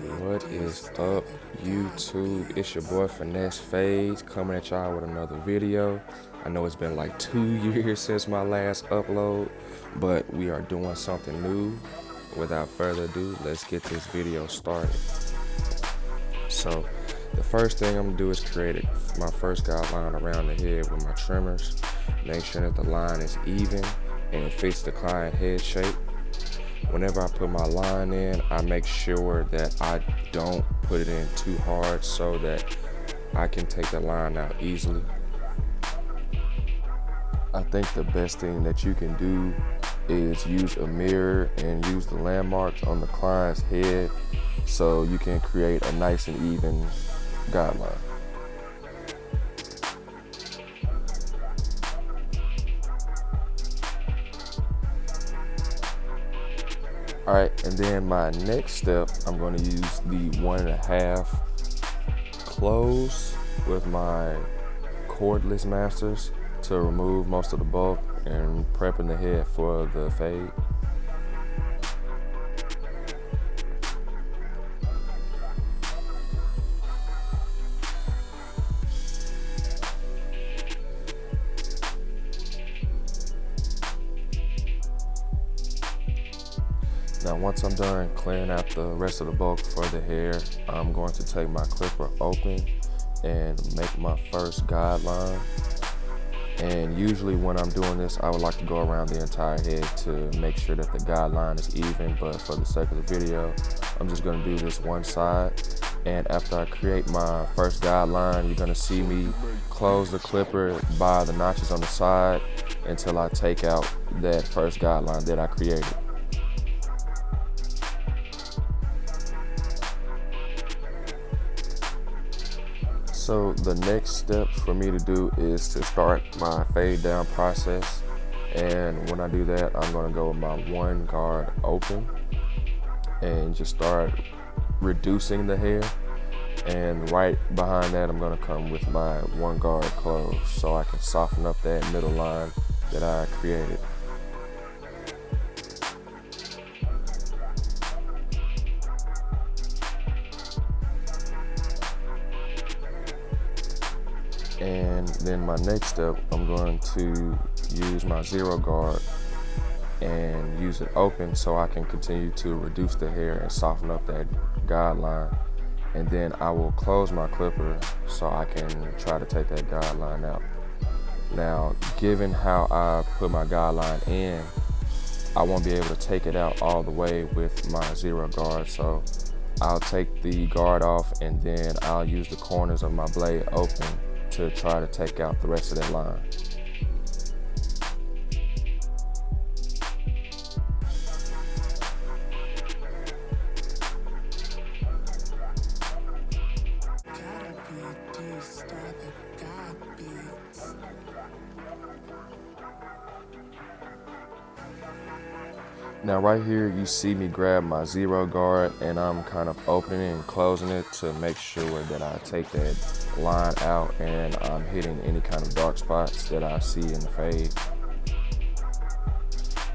What is up, YouTube? It's your boy FinessedFadez coming at y'all with another video. I know it's been like 2 years since my last upload, but we are doing something new. Without further ado, let's get this video started. So, the first thing I'm gonna do is create my first guideline around the head with my trimmers. Make sure that the line is even and it fits the client head shape. Whenever I put my line in, I make sure that I don't put it in too hard so that I can take the line out easily. I think the best thing that you can do is use a mirror and use the landmarks on the client's head so you can create a nice and even guideline. Alright, and then my next step, I'm going to use the 1.5 close with my cordless masters to remove most of the bulk and prepping the head for the fade. Now once I'm done clearing out the rest of the bulk for the hair, I'm going to take my clipper open and make my first guideline. And usually when I'm doing this, I would like to go around the entire head to make sure that the guideline is even, but for the sake of the video, I'm just going to do this one side. And after I create my first guideline, you're going to see me close the clipper by the notches on the side until I take out that first guideline that I created. So the next step for me to do is to start my fade down process. And when I do that, I'm gonna go with my 1 guard open and just start reducing the hair. And right behind that, I'm gonna come with my 1 guard close so I can soften up that middle line that I created. And then my next step, I'm going to use my 0 guard and use it open so I can continue to reduce the hair and soften up that guideline. And then I will close my clipper so I can try to take that guideline out. Now, given how I put my guideline in, I won't be able to take it out all the way with my 0 guard. So I'll take the guard off and then I'll use the corners of my blade open to try to take out the rest of that line. Now right here you see me grab my 0 guard and I'm kind of opening and closing it to make sure that I take that line out and I'm hitting any kind of dark spots that I see in the fade.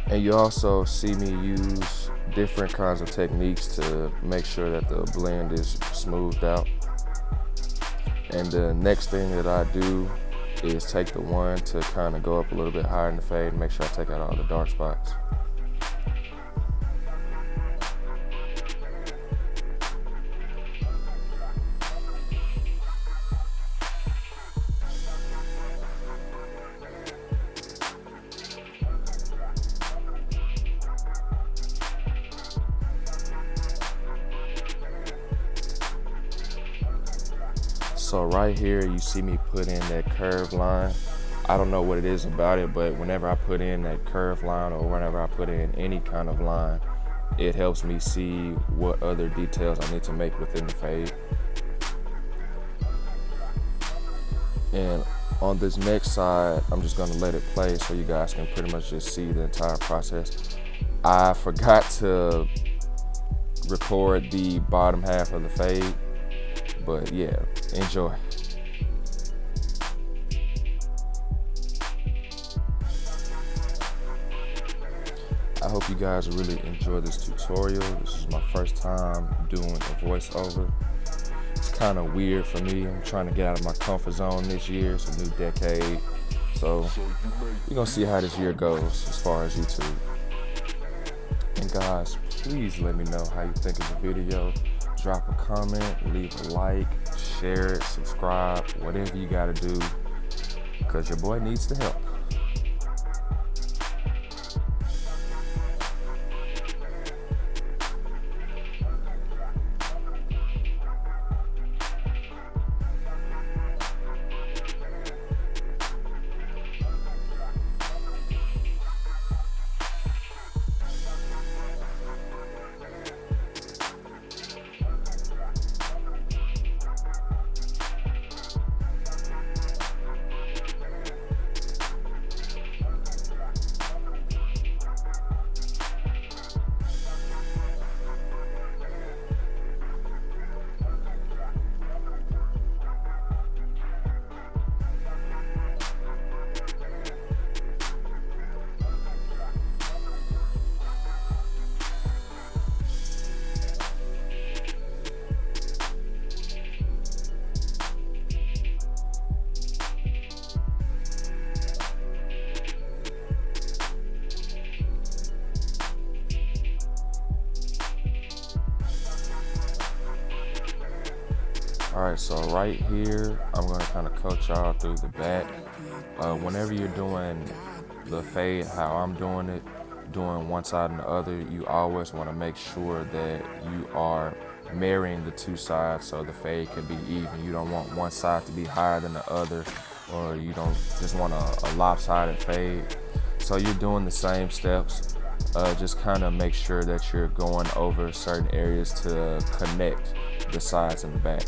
And you also see me use different kinds of techniques to make sure that the blend is smoothed out. And the next thing that I do is take the 1 to kind of go up a little bit higher in the fade and make sure I take out all the dark spots. So right here, you see me put in that curved line. I don't know what it is about it, but whenever I put in that curved line or whenever I put in any kind of line, it helps me see what other details I need to make within the fade. And on this next side, I'm just gonna let it play so you guys can pretty much just see the entire process. I forgot to record the bottom half of the fade, but yeah, enjoy. I hope you guys really enjoy this tutorial. This is my first time doing a voiceover. It's kind of weird for me. I'm trying to get out of my comfort zone this year. It's a new decade. So we're going to see how this year goes as far as YouTube. And guys, please let me know how you think of the video. Drop a comment, leave a like, share it, subscribe, whatever you got to do, because your boy needs the help. Alright, so right here, I'm going to kind of coach y'all through the back. Whenever you're doing the fade, how I'm doing it, doing one side and the other, you always want to make sure that you are marrying the two sides so the fade can be even. You don't want one side to be higher than the other, or you don't just want a lopsided fade. So you're doing the same steps. Just kind of make sure that you're going over certain areas to connect the sides and the back.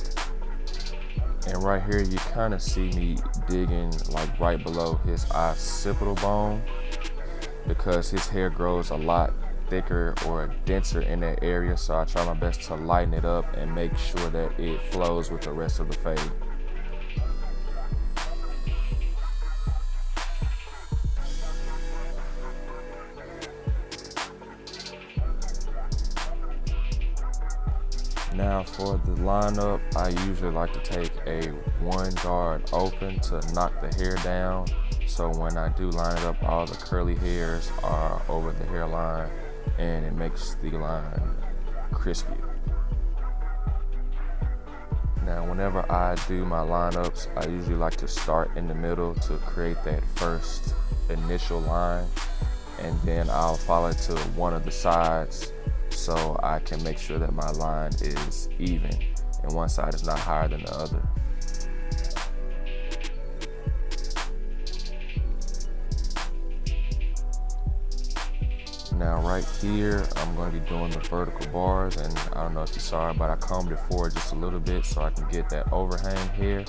And right here, you kind of see me digging like right below his occipital bone, because his hair grows a lot thicker or denser in that area. So I try my best to lighten it up and make sure that it flows with the rest of the fade. Now for the lineup, I usually like to take a one guard open to knock the hair down. So when I do line it up, all the curly hairs are over the hairline and it makes the line crispy. Now whenever I do my lineups, I usually like to start in the middle to create that first initial line, and then I'll follow it to one of the sides so I can make sure that my line is even and one side is not higher than the other. Now right here, I'm going to be doing the vertical bars, and I don't know if you saw it, but I combed it forward just a little bit so I can get that overhang here,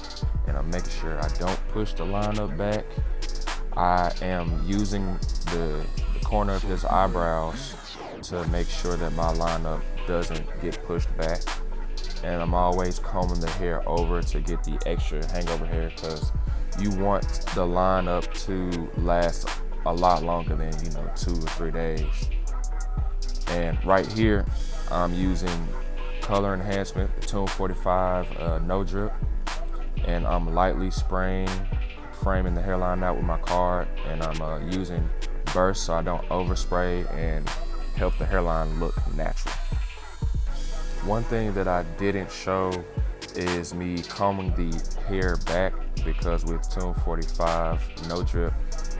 and I'm making sure I don't push the line up back. I am using the corner of his eyebrows to make sure that my lineup doesn't get pushed back. And I'm always combing the hair over to get the extra hangover hair, because you want the lineup to last a lot longer than 2 or 3 days. And right here, I'm using color enhancement, the Tune 45 no drip, and I'm lightly framing the hairline out with my card, and I'm using burst so I don't overspray and help the hairline look natural. One thing that I didn't show is me combing the hair back, because with Tune 45 no drip,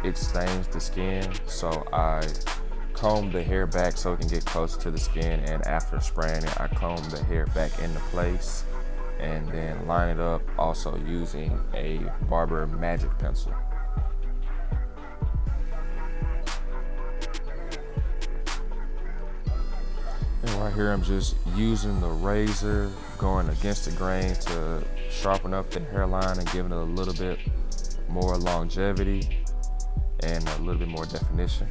it stains the skin. So I comb the hair back so it can get closer to the skin, and after spraying it, I comb the hair back into place and then line it up, also using a barber magic pencil. And right here, I'm just using the razor, going against the grain to sharpen up the hairline and giving it a little bit more longevity and a little bit more definition.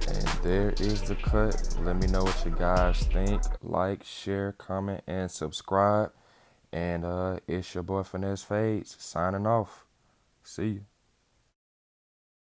And there is the cut. Let me know what you guys think. Like, share, comment, and subscribe. And it's your boy FinessedFadez signing off. See you.